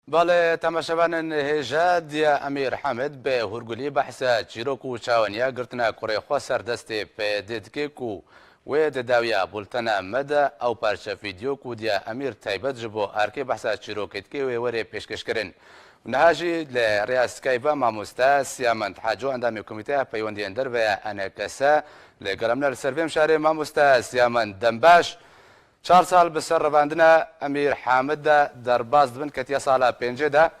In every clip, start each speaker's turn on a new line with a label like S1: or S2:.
S1: بله تماشاوان هجا دیا امیر حمد به هرگولی بحث چیروک و چاونیا گرتنا کوری خو سردست پیدید که کو و داویا بولتنا مده او پارچه ویدیو کو دیا امیر تایبت جبو ارکی بحث چیروکت که وری پیشکش کرن نهاجی لرئیس کایبا ماموستا سیامند حاجو اندام کمیته پیوندی اندر و انکسا لگرامنر سرویم شهر ماموستا سیامند دنباش 4 سال بسر رواندنا امیر حامد در باز دبن کتیا سالا پنجه ده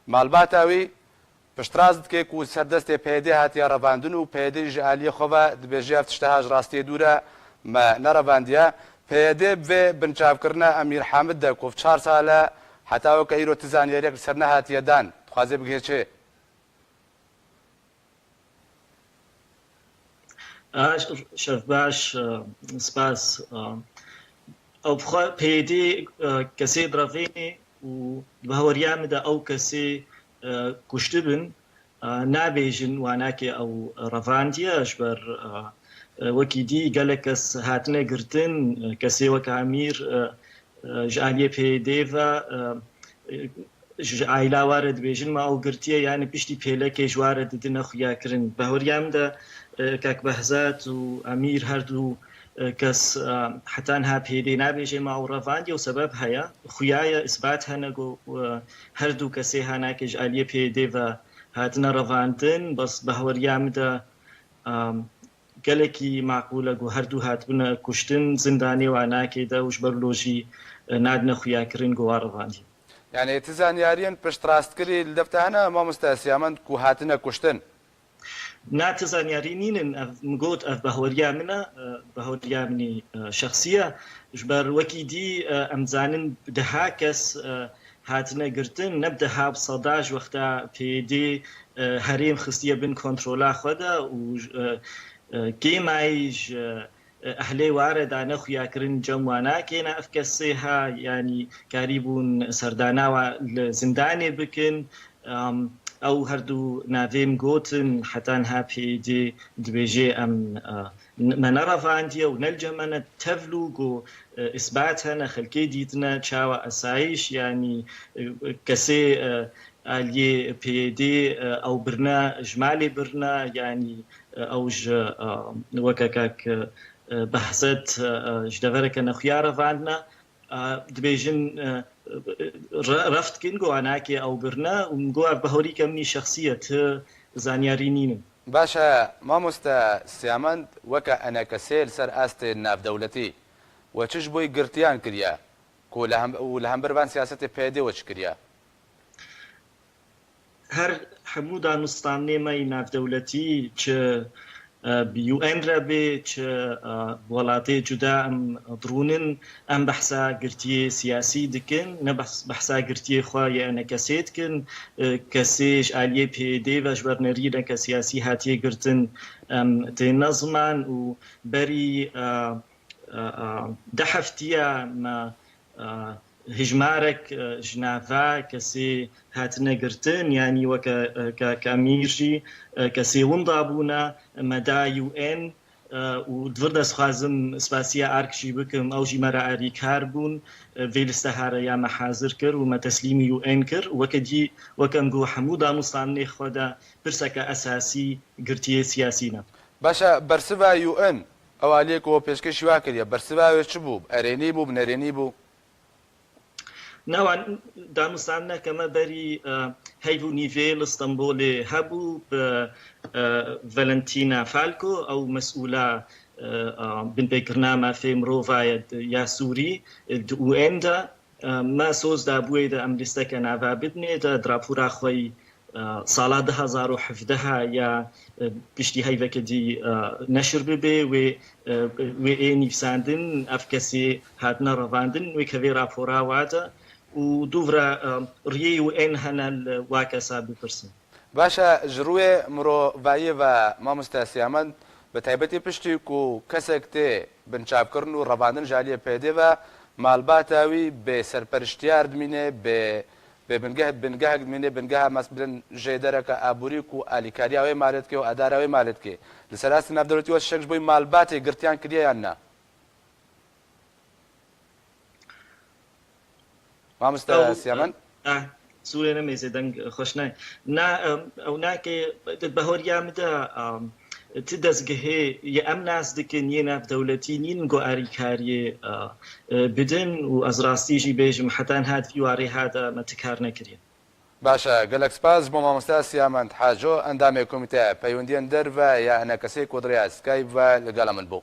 S1: مالباتاوی پشتراز که کو سردست پیده هاتیا رواندن و پیده جعالی خواه دبیجی افتشتهاج راستی دوره ما نرواندیا پیده و بنچاف کرنا امیر حامد ده کوف 4 ساله حتی و که ایرو تزانیاری سرنا هاتیا دان خوازه بگه چه؟
S2: شف باش سپاس او بخوا پیدی کسی درافینی و بهوریام ده او کسی کشتبن نابیجن واناکی او رفاندیاش بر وکی دی گلکس هاتنه گرتن کسی وک امیر جعلی پیدی و عائله وارد بیجن ما او گرتیه یعنی پشتی پیله که جوارد دنا خویا کرن بهوریام ده کاک بهزات و امیر هر دو کس حتی انها پیدی نبیجه ما رفاندی و سبب هیا خویای اثبات هنگو هر دو کسی هنگ جعلی پیدی و هاتنا رفاندن بس بهوریام ده گلکی معقوله گو هر دو هات بنا کشتن زندانی و اناکی ده وش برلوجی نادنا خویا کرن گو رفاندی
S1: يعني تزانيارين پشتراست کری لدفتهنا ما مستسيامن کو هاتنا کشتن
S2: ناتزانياري نين مقود اف بهوريامنا بهوريامني شخصيه جبر وكي دي امزانن بدهاكس هاتنا قرتن نبدها بصداج وقتا في دي هريم خصيه بن كنترولا خدا و كيمايج اهلي وارد انا خويا كرن جموانا كينا افكسيها يعني قريبون سردانا زنداني بكن او هردو نافيم گوتن حتى انها بيدي دبيجي ام منرى فانديا ونلجمنا تفلوغو اثباتنا خلكي ديتنا تشاوا اسايش يعني كسي الي بيدي او برنا جمالي برنا يعني اوج وكاك بحثت جدفرك نخيار فاندنا دبيجن رفت كنجو عناكي أو برنا ومجو بهوري كمني شخصية زانيارينين.
S1: باشا ما مستا سيامند وكا أنا كسيل سر أست ناف دولتي وتش بوي قرتيان كريا ولهم بربان سياسة بيدي وش كريا
S2: هر حمودا نصطاني ما ناف دولتي بيو ان ربي ولاتي جدا ام درونن ام بحثا قرتي سياسي دكن نبحث بحثا قرتي خوايا انا كسيت كن كسيش علي بي دي وجبر نريد كسياسي هاتي قرتن تنظمان وبري دحفتيا ما هجمارك جنافا كسي هاتنا قرتن يعني كاميرجي كسي ومضابونا مدى يو ان ودفردس خازم سباسيا اركشي بكم او جي مرا اري كاربون فيل استهارة يا محاضر كر وما تسليم يو ان كر وكدي وكم جو حمودا مصاني خدا برسكا اساسي قرتيه سياسينا
S1: باشا برسبا يو ان او عليك و بيشكش واكريا برسبا وشبوب اريني بو بنريني بو
S2: نوعا دامستاننا كما بري هيفو نيفيل اسطنبول هبو فالنتينا فالكو او مسؤولة بن بكرنامة في مروفا يا سوري دو اندا ما سوز دا بويدا ام لستكا نافا بدني دا درابورا خوي سالا 2017 يا بشتي هيفا كدي نشر ببي و نيفساندن افكسي هاتنا رفاندن و كفي رابورا وادا و دوفرا ريو ان هنا الواكسا بپرسن
S1: باشا جروي مرو فاي و ما مستسيامن بتايبتي پشتي کو كسكتي بنچاب کرنو رواندن جاليه پیده و مالباتاوي به سرپرشتيار دمينه به بنگاه دمينه بنگاه مثلا جيدرك ابوريكو اليكاريا وي مالتكي و ادارا وي مالتكي لسلاس نبدلتي وشكش بوي مالباتي قرتيان كديا يانا ما مستسيامن
S2: سوورێ نەمێزێ دەنگ خۆشنای ئەو ناکێ بەهۆریا مدا تی دەستگەهێ یە ئەم ناس دکن یە ناودەولەتی نین گۆ ئاریکاریێ بدن و ئەز ڕاستیژی بێژم حەتان هات فیوارێ هاتە مەتکار نەکرێن.
S1: باشە گەلەک سپاس بۆ مامۆستا سیامەند حاجۆ ئەندامێ کۆمیتە پەیوەندیان دەرڤە یا هەنە کەسێک کۆدریا سکایپ لەگەڵە من بوو.